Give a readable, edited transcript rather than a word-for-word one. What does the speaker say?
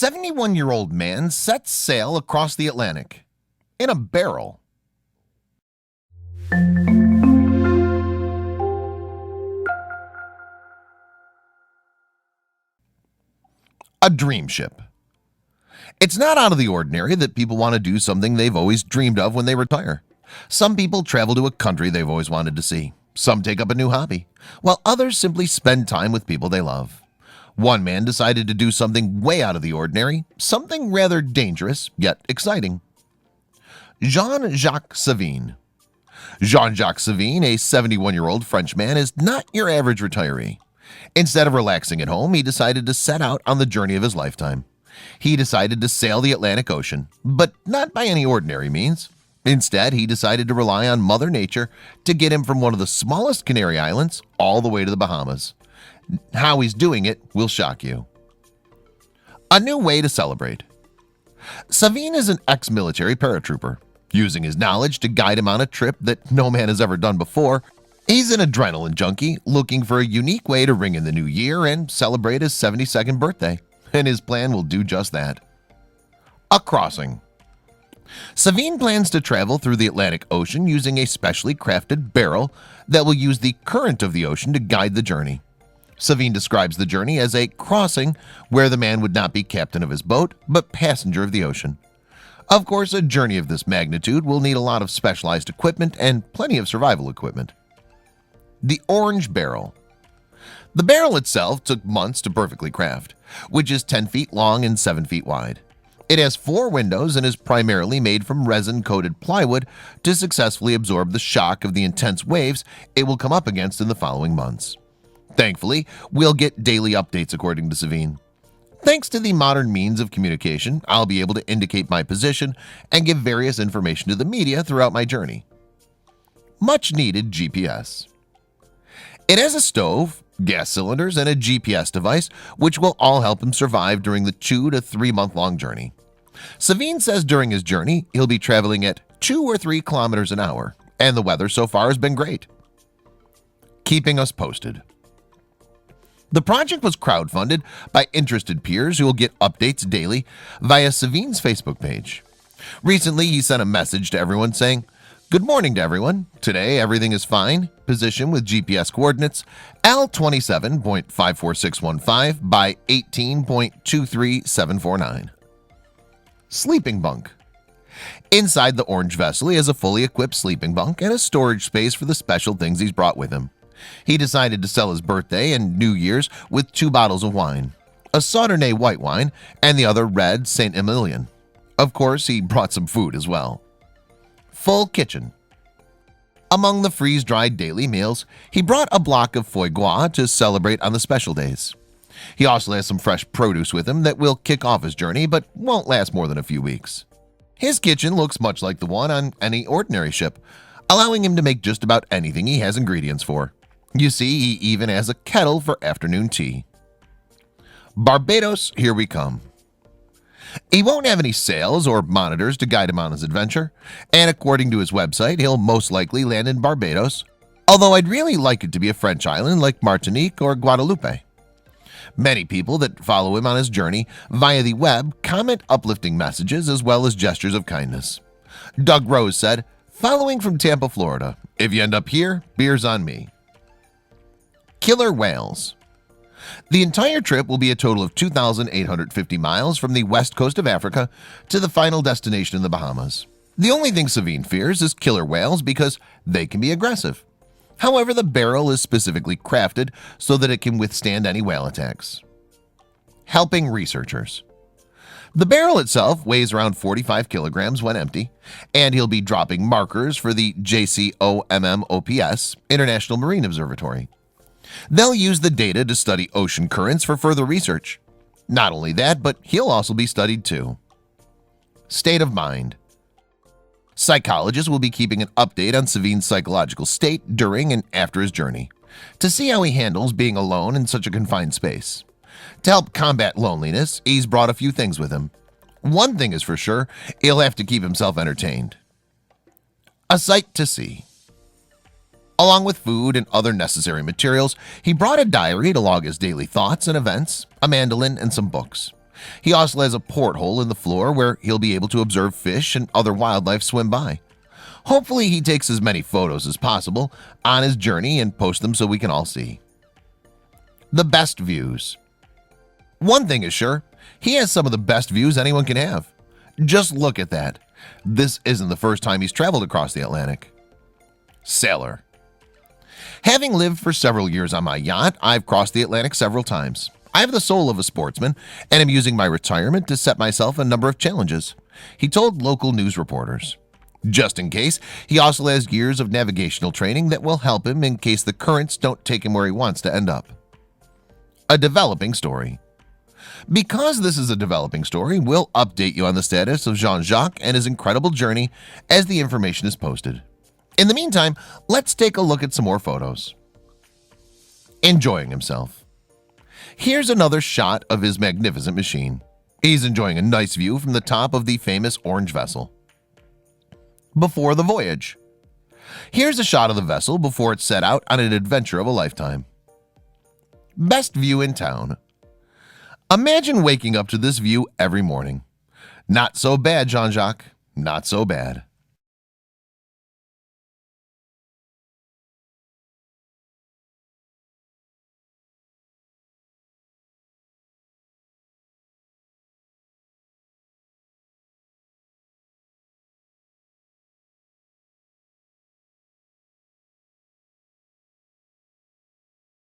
71-year-old man sets sail across the Atlantic in a barrel. A dream ship. It's not out of the ordinary that people want to do something they've always dreamed of when they retire. Some people travel to a country they've always wanted to see. Some take up a new hobby, while others simply spend time with people they love. One man decided to do something way out of the ordinary, something rather dangerous yet exciting. Jean-Jacques Savine. Jean-Jacques Savine, a 71-year-old Frenchman, is not your average retiree. Instead of relaxing at home, he decided to set out on the journey of his lifetime. He decided to sail the Atlantic Ocean, but not by any ordinary means. Instead, he decided to rely on Mother Nature to get him from one of the smallest Canary Islands all the way to the Bahamas. How he's doing it will shock you. A new way to celebrate. Savine is an ex-military paratrooper. Using his knowledge to guide him on a trip that no man has ever done before, he's an adrenaline junkie looking for a unique way to ring in the new year and celebrate his 72nd birthday, and his plan will do just that. A crossing. Savine plans to travel through the Atlantic Ocean using a specially crafted barrel that will use the current of the ocean to guide the journey. Savine describes the journey as a crossing where the man would not be captain of his boat, but passenger of the ocean. Of course, a journey of this magnitude will need a lot of specialized equipment and plenty of survival equipment. The orange barrel. The barrel itself took months to perfectly craft, which is 10 feet long and 7 feet wide. It has 4 windows and is primarily made from resin-coated plywood to successfully absorb the shock of the intense waves it will come up against in the following months. Thankfully, we'll get daily updates according to Savine. Thanks to the modern means of communication, I'll be able to indicate my position and give various information to the media throughout my journey. Much needed GPS. It has a stove, gas cylinders, and a GPS device which will all help him survive during the 2 to 3 month long journey. Savine says during his journey he'll be traveling at 2 or 3 kilometers an hour, and the weather so far has been great. Keeping us posted. The project was crowdfunded by interested peers who will get updates daily via Savine's Facebook page. Recently, he sent a message to everyone saying, "Good morning to everyone. Today, everything is fine. Position with GPS coordinates L27.54615 by 18.23749. Sleeping bunk. Inside the orange vessel, he has a fully equipped sleeping bunk and a storage space for the special things he's brought with him. He decided to sell his birthday and New Year's with 2 bottles of wine, a Sauternay white wine and the other red Saint Emilion. Of course, he brought some food as well. Full kitchen. Among the freeze-dried daily meals, he brought a block of foie gras to celebrate on the special days. He also has some fresh produce with him that will kick off his journey but won't last more than a few weeks. His kitchen looks much like the one on any ordinary ship, allowing him to make just about anything he has ingredients for. You see, he even has a kettle for afternoon tea. Barbados, here we come. He won't have any sails or monitors to guide him on his adventure, and according to his website, he'll most likely land in Barbados, although I'd really like it to be a French island like Martinique or Guadeloupe. Many people that follow him on his journey via the web comment uplifting messages as well as gestures of kindness. Doug Rose said, "Following from Tampa, Florida. If you end up here, beer's on me." Killer whales. The entire trip will be a total of 2,850 miles from the west coast of Africa to the final destination in the Bahamas. The only thing Savine fears is killer whales because they can be aggressive. However, the barrel is specifically crafted so that it can withstand any whale attacks. Helping researchers. The barrel itself weighs around 45 kilograms when empty, and he'll be dropping markers for the JCOMMOPS International Marine Observatory. They'll use the data to study ocean currents for further research. Not only that, but he'll also be studied too. State of mind. Psychologists will be keeping an update on Savine's psychological state during and after his journey to see how he handles being alone in such a confined space. To help combat loneliness, he's brought a few things with him. One thing is for sure, he'll have to keep himself entertained. A sight to see. Along with food and other necessary materials, he brought a diary to log his daily thoughts and events, a mandolin, and some books. He also has a porthole in the floor where he'll be able to observe fish and other wildlife swim by. Hopefully he takes as many photos as possible on his journey and posts them so we can all see. The best views. One thing is sure, he has some of the best views anyone can have. Just look at that. This isn't the first time he's traveled across the Atlantic. Sailor. Having lived for several years on my yacht, I've crossed the Atlantic several times. I have the soul of a sportsman and am using my retirement to set myself a number of challenges, he told local news reporters. Just in case, he also has years of navigational training that will help him in case the currents don't take him where he wants to end up. A developing story. Because this is a developing story, we'll update you on the status of Jean-Jacques and his incredible journey as the information is posted. In the meantime, let's take a look at some more photos. Enjoying himself. Here's another shot of his magnificent machine. He's enjoying a nice view from the top of the famous orange vessel. Before the voyage. Here's a shot of the vessel before it set out on an adventure of a lifetime. Best view in town. Imagine waking up to this view every morning. Not so bad, Jean-Jacques. Not so bad.